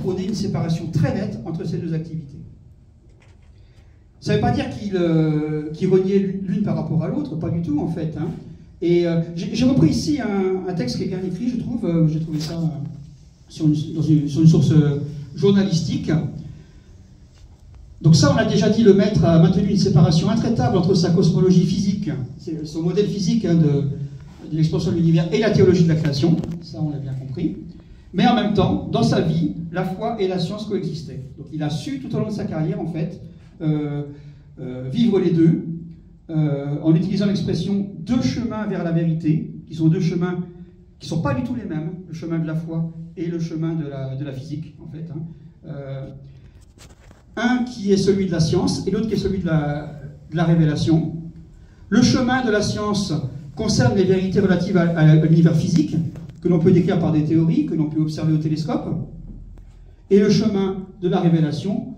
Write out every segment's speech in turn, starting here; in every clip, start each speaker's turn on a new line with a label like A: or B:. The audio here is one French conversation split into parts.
A: prônait une séparation très nette entre ces deux activités. Ça ne veut pas dire qu'il reniait l'une par rapport à l'autre, pas du tout en fait. Hein. Et j'ai repris ici un texte qui est bien écrit, je trouve. J'ai trouvé ça sur une source journalistique. Donc ça, on a déjà dit, le maître a maintenu une séparation intraitable entre sa cosmologie physique, son modèle physique hein, de l'expansion de l'univers, et la théologie de la création. Ça, on l'a bien compris. Mais en même temps, dans sa vie, la foi et la science coexistaient. Donc il a su, tout au long de sa carrière, en fait, vivre les deux, en utilisant l'expression « deux chemins vers la vérité », qui sont deux chemins qui ne sont pas du tout les mêmes, le chemin de la foi et le chemin de la physique, en fait. Hein. Un qui est celui de la science et l'autre qui est celui de la révélation. Le chemin de la science concerne les vérités relatives à l'univers physique, que l'on peut décrire par des théories, que l'on peut observer au télescope. Et le chemin de la révélation,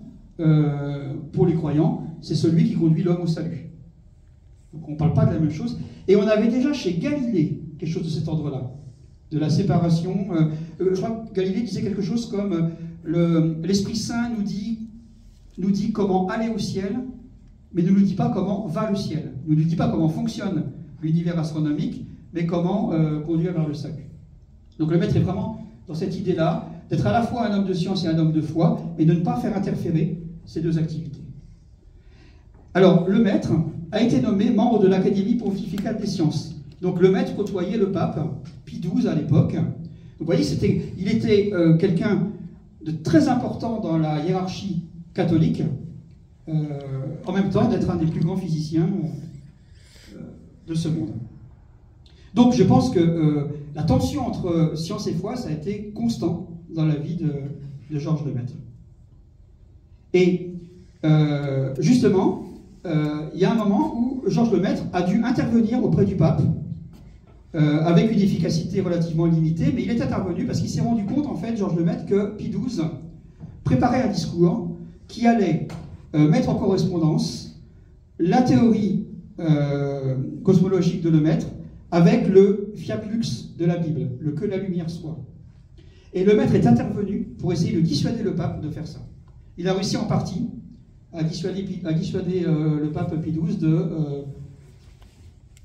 A: pour les croyants, c'est celui qui conduit l'homme au salut. Donc on ne parle pas de la même chose. Et on avait déjà chez Galilée quelque chose de cet ordre-là, de la séparation. Je crois que Galilée disait quelque chose comme l'Esprit Saint nous dit comment aller au ciel, mais ne nous dit pas comment va le ciel. Ne nous dit pas comment fonctionne l'univers astronomique, mais comment conduire vers le salut. Donc le maître est vraiment dans cette idée-là, d'être à la fois un homme de science et un homme de foi, et de ne pas faire interférer ces deux activités. Alors, le maître a été nommé membre de l'Académie pontificale des sciences. Donc le maître côtoyait le pape, Pie XII à l'époque. Vous voyez, il était quelqu'un de très important dans la hiérarchie catholique, en même temps d'être un des plus grands physiciens de ce monde. Donc je pense que la tension entre science et foi, ça a été constant dans la vie de Georges Lemaître. Et justement, il y a un moment où Georges Lemaître a dû intervenir auprès du pape avec une efficacité relativement limitée, mais il est intervenu parce qu'il s'est rendu compte, en fait, Georges Lemaître, que Pie XII préparait un discours qui allait mettre en correspondance la théorie cosmologique de Lemaître avec le fiat lux de la Bible, le que la lumière soit. Et Lemaître est intervenu pour essayer de dissuader le pape de faire ça. Il a réussi en partie à dissuader le pape Pie XII de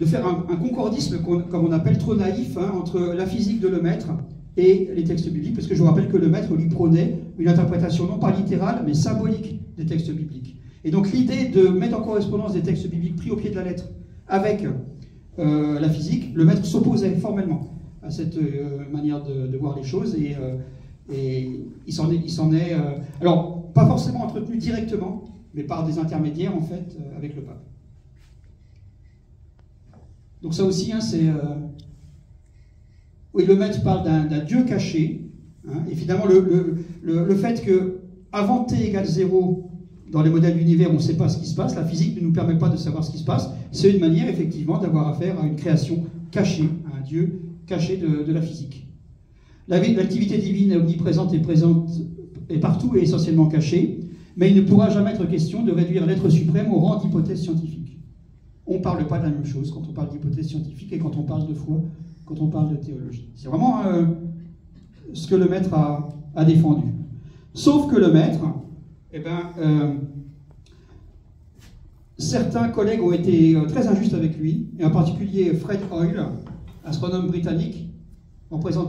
A: faire un concordisme, comme on appelle, trop naïf, hein, entre la physique de Lemaître et les textes bibliques, parce que je vous rappelle que Lemaître lui prônait une interprétation non pas littérale, mais symbolique des textes bibliques. Et donc l'idée de mettre en correspondance des textes bibliques pris au pied de la lettre avec la physique, Lemaître s'opposait formellement à cette manière de voir les choses, et il s'en est alors, pas forcément entretenu directement, mais par des intermédiaires, en fait, avec le pape. Donc ça aussi, hein, c'est... Oui, Lemaître parle d'un Dieu caché, hein, et finalement, le fait que, avant t égale 0, dans les modèles d'univers, on ne sait pas ce qui se passe, la physique ne nous permet pas de savoir ce qui se passe, c'est une manière, effectivement, d'avoir affaire à une création cachée, à un Dieu caché de la physique. L'activité divine est omniprésente et présente, et partout et essentiellement cachée, mais il ne pourra jamais être question de réduire l'être suprême au rang d'hypothèse scientifique. On ne parle pas de la même chose quand on parle d'hypothèse scientifique et quand on parle de foi, quand on parle de théologie. C'est vraiment ce que le maître a défendu. Sauf que le maître, eh ben, certains collègues ont été très injustes avec lui, et en particulier Fred Hoyle, astronome britannique, en présentant